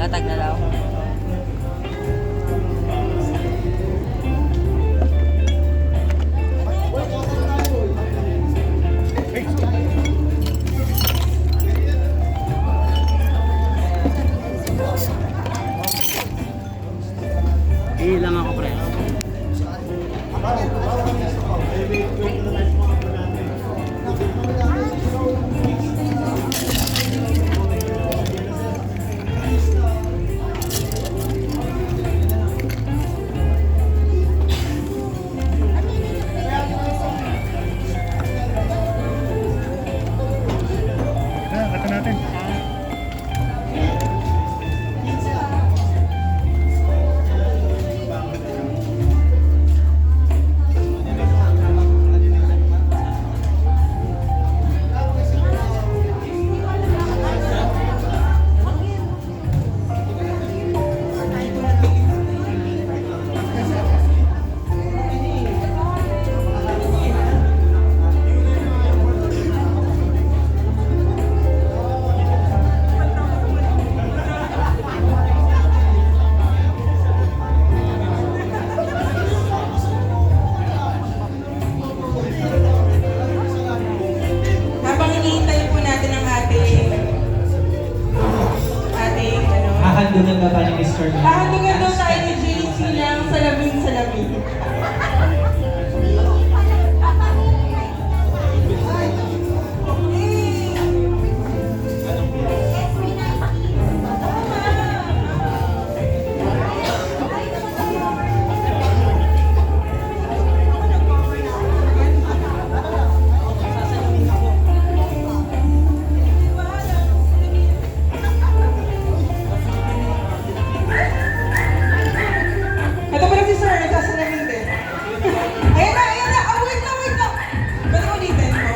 Patag na daw. Ilang ako, pre. Kata natin. Habang hinihintay po natin ang ating Hahandugan ba pa ni Mr. hahandugan daw tayo ni JC ng salamin-salamin. Ito pala si Sir, nagsasalamin din. Ayan na, ayan na. Oh, wait na, wait na. Pwede ko ulitin po.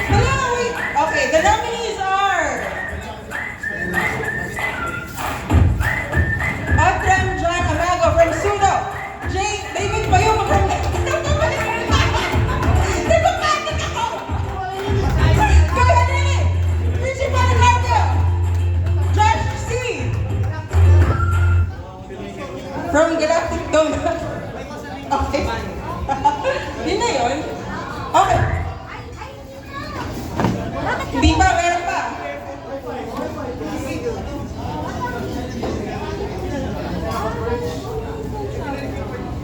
Wala, wait. Okay, the nominees are Adram John Amago from Sudo, David Bayoma from Diplomatic ako! Kaganini! Principal Cardio! Josh C. From Galactic Donut. Okay. Yun na yun. Okay. Hindi pa, meron pa.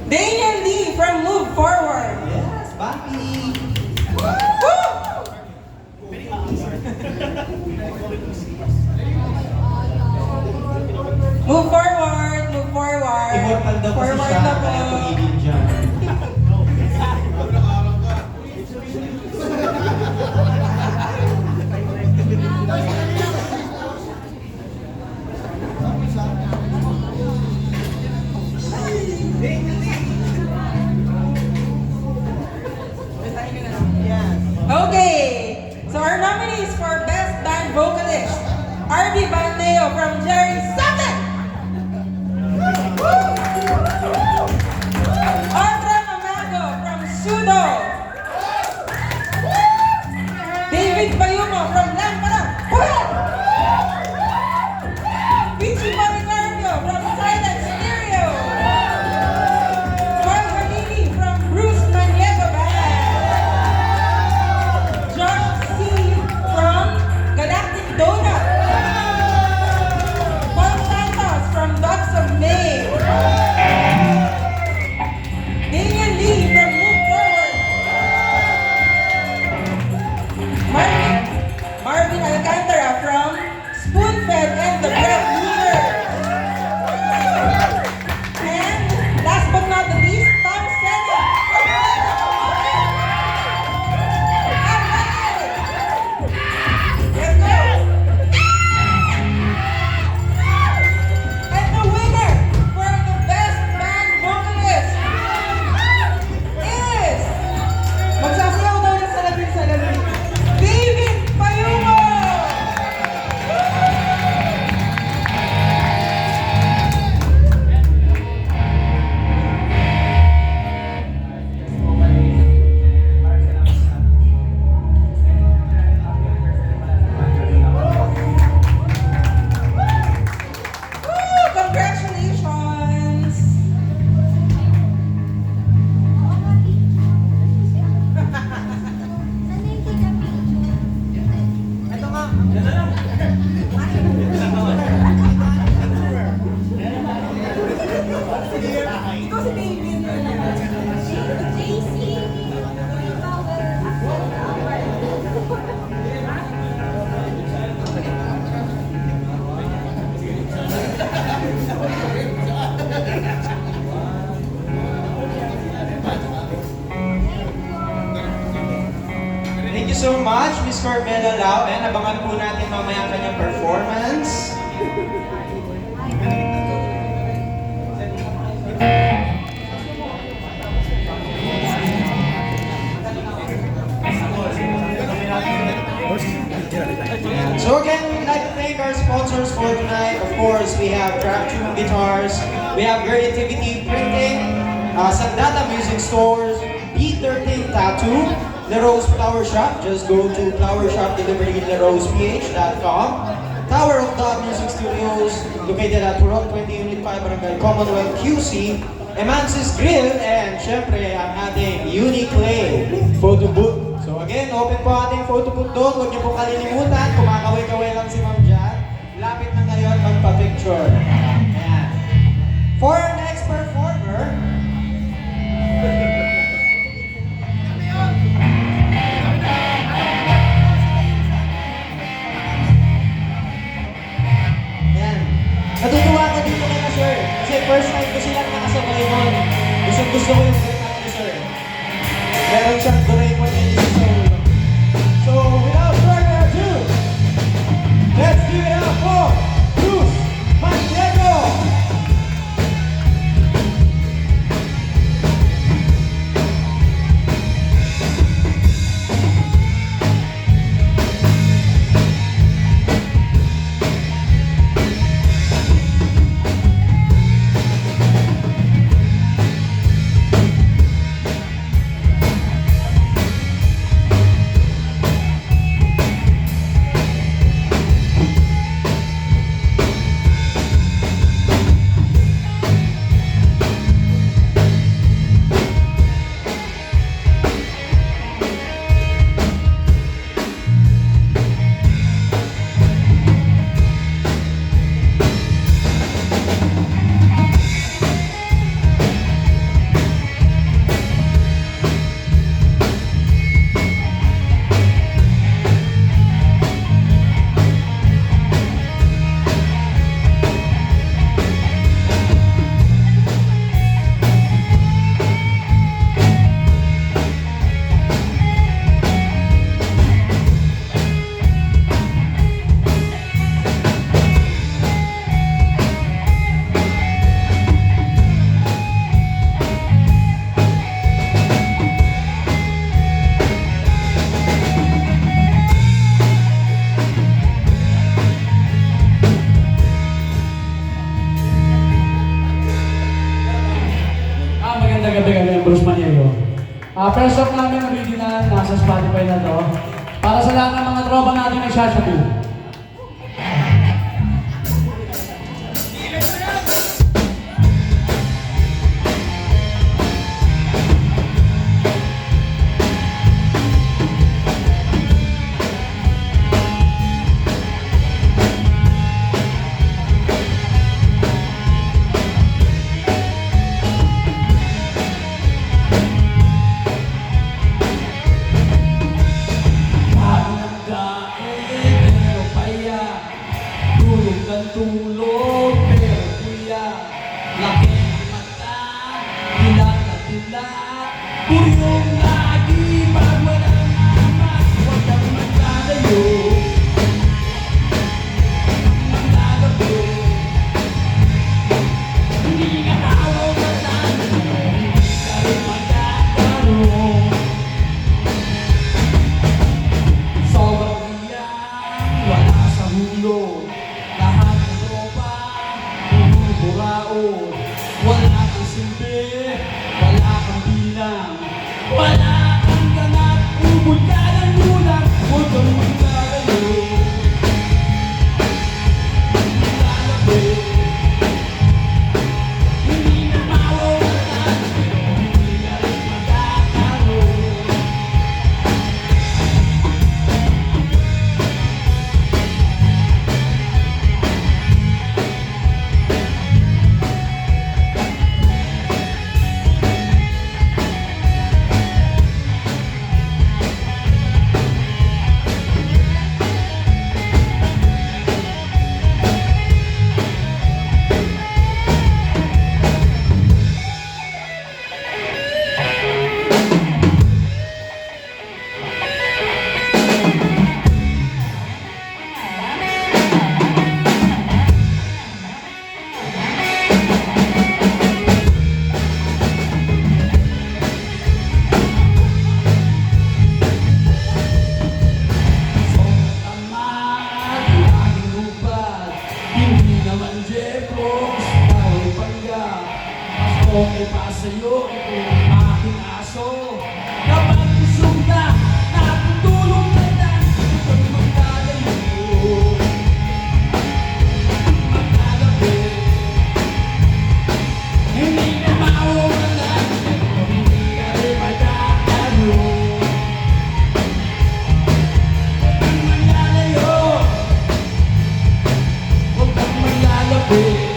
Daniel Lee from Move Forward. Yes, Papi! Woo! Move forward, move forward. Immortal daw kasi Forward siya, na po. kaya pumigil dyan. Okay, so our nominees for Best Band Vocalist, RB Bandeo from Jerry Sutton. Woo! Our kasi baby na Thank you so much, Miss Carmela Lau. And abangan po natin mamaya ang kanyang performance. So again, we'd like to thank our sponsors for tonight. Of course, we have Craft Tune Guitars, we have Creativity Printing, Sandata Music Stores, B13 Tattoo, The Rose Flower Shop. Just go to flowershopdelivery.theroseph.com. Tower of God Music Studios, located at Purok 20 Unit 5, Barangay Commonwealth, QC. Emansis Grill, and syempre ang ating Uniclay photo booth. So again, open po ating photo booth doon. Huwag niyo po kalilimutan, kumakaway-kaway lang si Ma'am Jan. Lapit na kayo at magpa-picture. Ayan. For our next performer, ayan. Natutuwa ko dito kay Sir. Kasi first time ko silang nakasabay nun. Gusto ko yung breakup ni Sir. Meron siyang Doraemon episode. So, without further ado, let's give it up for Bruce Manchego! Magandang gabi kami, Bruce Maniego. First off namin original, nasa Spotify na to. Para sa lahat ng mga tropa natin na Shashabu. okay pa sa'yo, ito ang aking aso. Kapag busog na, natutulog ka na, huwag magkalayo. Magkalapit, hindi ka mawawalan, pero hindi ka rin magkakalo. Huwag kang maglalayo, huwag kang maglalapit.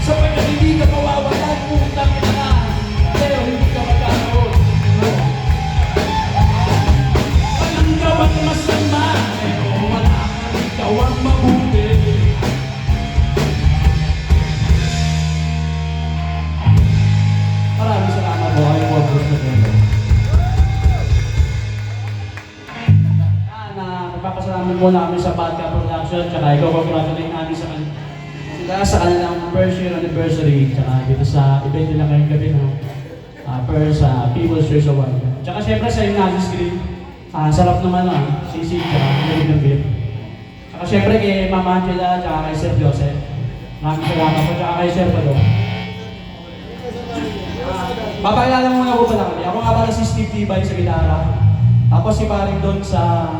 Sapagkat hindi ka mawawalan, utang ka na, pero hindi ka magkakaroon. Walang gawang masama, pero wala kang ikaw ang mabuti. Maraming salamat po kayo po, Bruce Madero. Nagpapasalamat po namin sa Badka Production, tsaka i-congratulate namin sa kanilang first year anniversary, tsaka dito sa event nila ngayong gabi na first People's Choice Award. Tsaka syempre sa Ignacio Screen, sarap naman sisig, tsaka galing ng beer. Tsaka syempre kay Mama Angela, tsaka kay Sir Joseph. Maraming salamat po, tsaka kay Sir Pado. Papakilala muna po pala kami. Ako nga pala si Steve Tibay sa gitara. Tapos si Paring Don sa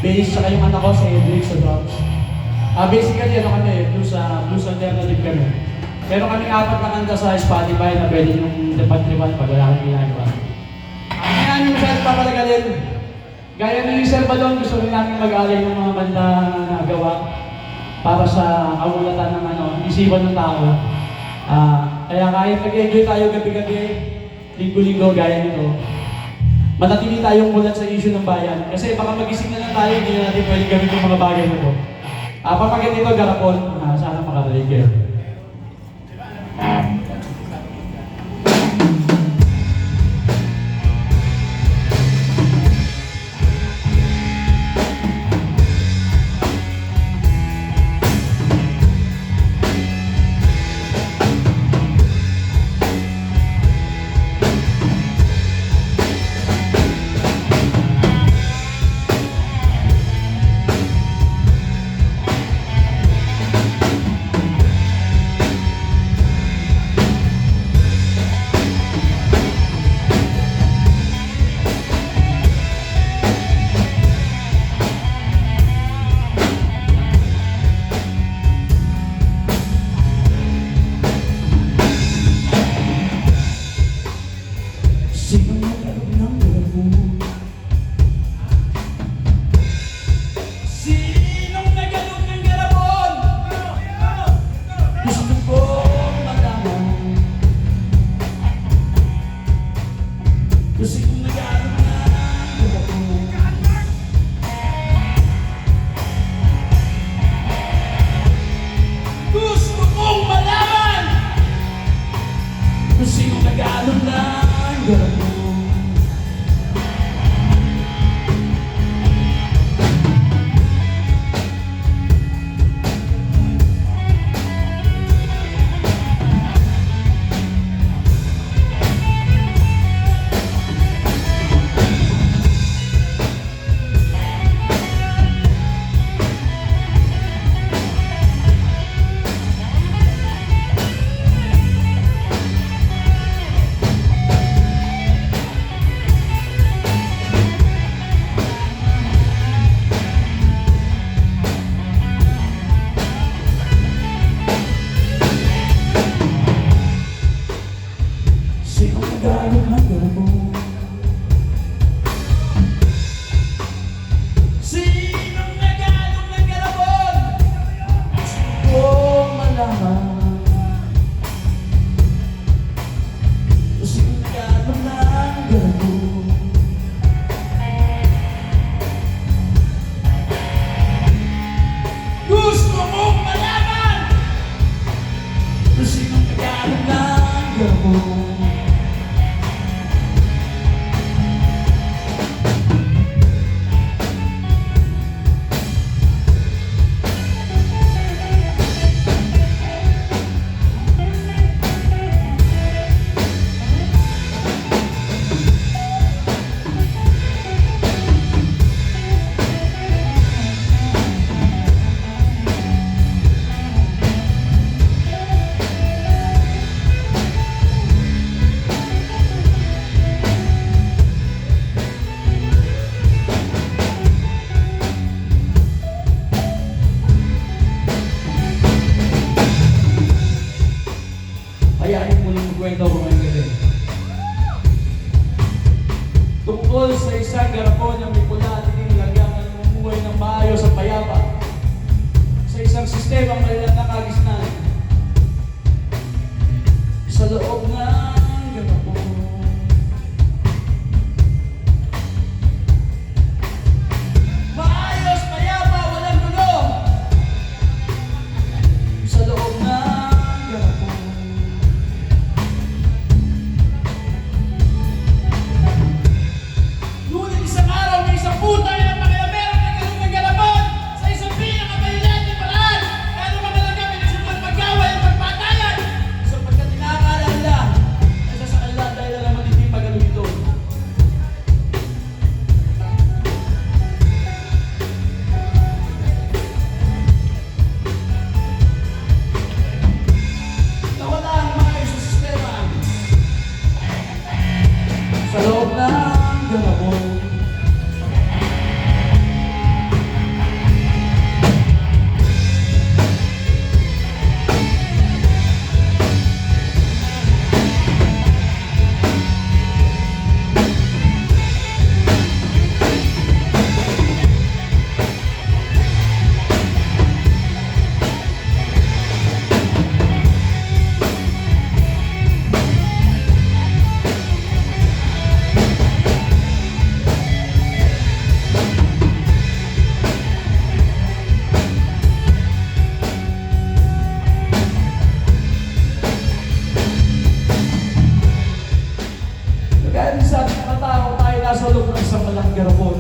bass, tsaka yung anak ko si Edric sa drums. Basically, kami, blues alternative kami. Meron kami 4 na kanta sa Spotify na pwede yung tripan-tripan pag wala kang ginagawa. Kaya namin masyadong papalagalin. Gaya ni Sir Balon, gusto rin namin mag-alay ng mga banda na nagawa para sa kaulatan ng isipan ng tao. Kaya kahit nag-enjoy tayo gabi-gabi, linggo-linggo gaya nito, manatili tayong mulat sa issue ng bayan. Kasi baka magising na lang tayo, hindi na natin pwede gawin yung mga bagay nito. Pamagin dito, Garapon, sana makarinig kayo. Kayanin mo nung kwento ko ngayon gabi. Tungkol sa isang garapon na may pula at itinilagyan na namumuhay ng maayos at payapa sa isang sistemang malilat na kagisnan. Sa loob ng garapon, maayos, payapa, walang gulo. Sa loob ng garapon, ngunit isang araw may isang putay na pakilamero na ganun ng garapon sa isang pinakabalilat na paraan. Kaya naman talaga pinasunod pagkaway at pagpatayan sapagkat inaakala nila na sa kanila dahil alam matinding pagano ito. Nawala ang maayos sa sistema sa loob ng garapon. Kaya din sa ating mga tao, tayo nasa loob ng isang malaking garapon.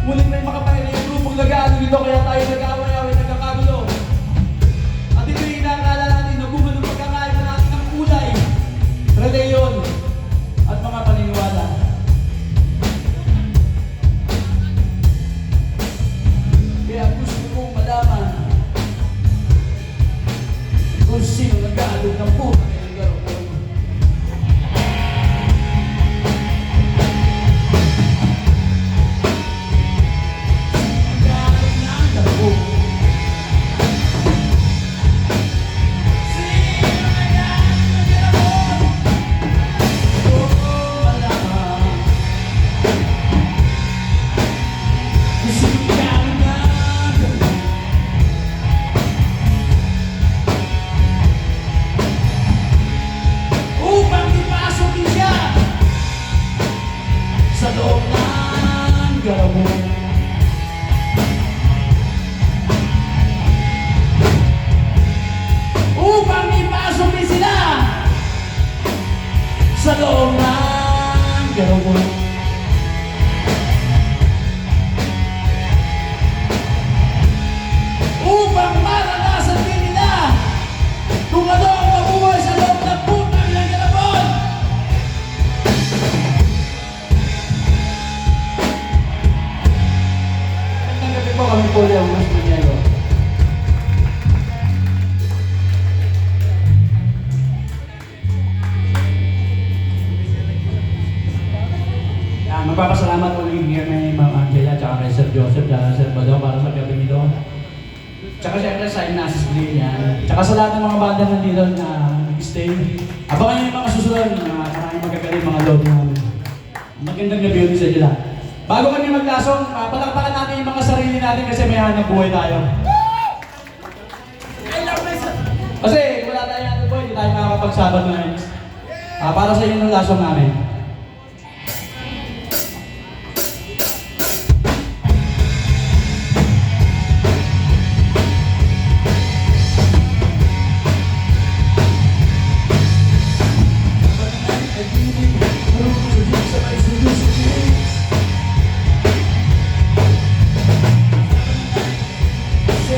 Ngunit may makapangyarihang grupong nag-aano dito, kaya tayo nag-away-away, nagkakagulo. At ito'y inaakala natin na bunga ng pagkakain na natin ng kulay, reliyon, at mga paniniwala. Kaya gusto kong malaman kung sino nag-aalog ng bunga ng garapon. Upang ipasok din siya sa loob ng garapon. Upang ipasok din sila sa loob ng garapon. Upang maranasan din nila kung ano ang mabuhay sa loob ng putang ng garapon. Magandang gabi po, kami po Leo Mas Maniego. Magpapasalamat po rin kay Ma'am Angela at kay Sir Joseph at Sir Bado para sa gabi nito. Tsaka siyempre sa Ignacio Green yan. Tsaka sa lahat ng mga banda nandito na nag-stay. Abangan nyo yung mga susunod na maraming magagaling mga loob namin. Magandang gabi ulit sa inyo lahat. Bago kami maglasong, palakpakan natin yung mga sarili natin kasi may hanap buhay tayo. Kasi wala tayo hanap buhay, hindi tayo makakapagsabat ngayon. Para sa inyo ng lasong namin. Sa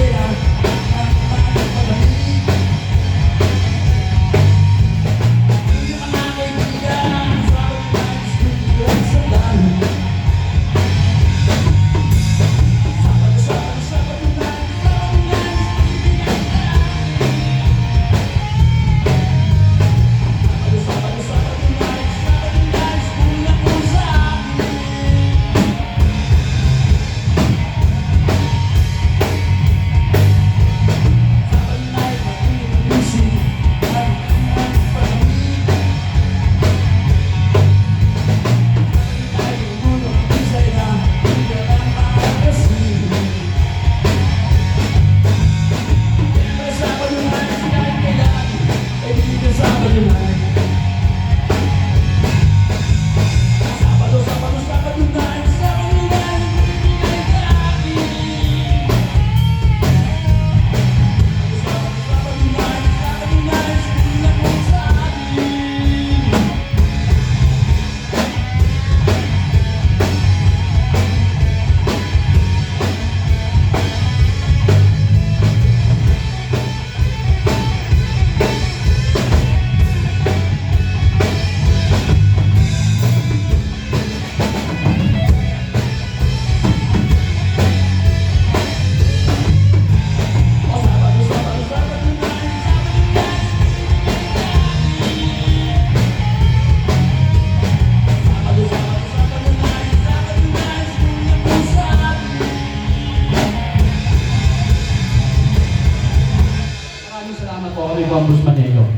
Maniego.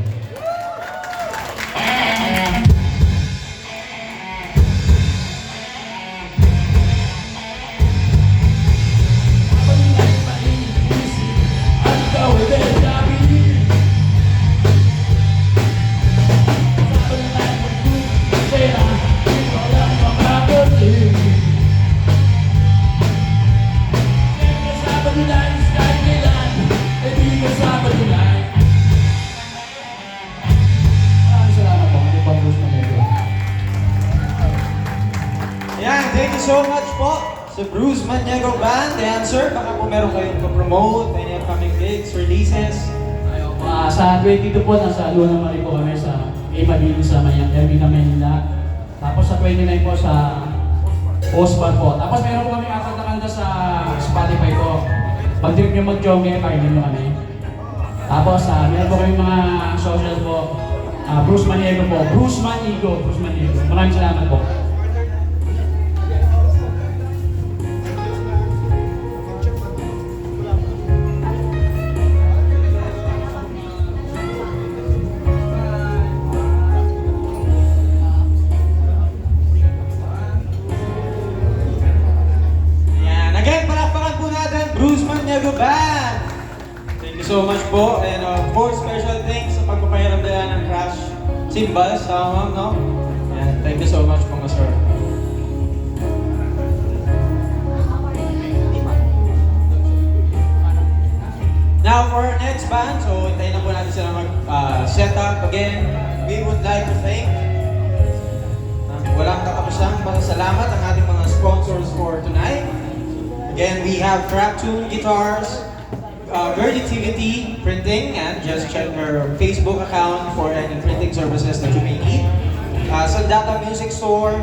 Maraming salamat po. Ito po ang Bruce Maniego. Yan, thank you so much po sa Bruce Maniego Band. And sir, baka po meron kayong promote any upcoming gigs, releases. Sa 22 po, nasa Luna Marie po kami sa Ipadin sa Mayang Ermina, Manila. Tapos sa 29 po sa Osbar po. Tapos meron po kami apat na kanta sa Spotify po. Pag di nyo mag-jogging, pakinggan nyo kami. Tapos meron po kami mga social po. Bruce Maniego po. Bruce Maniego. Maraming salamat po. Yan, again, palakpakan po natin Bruce Maniego Band. Thank you so much po. And of course, special thanks sa pagpapahiram ng Crash Cymbals. Tama, no? Yan, thank you so much po, sir. Now for our next band, so hintayin na po natin sila mag-set up again. We would like to thank walang katapusang salamat ang ating mga sponsors for tonight. Again, we have Craptune Guitars, Verditivity Printing, and just check our Facebook account for any printing services that you may need. Sandata Music Store,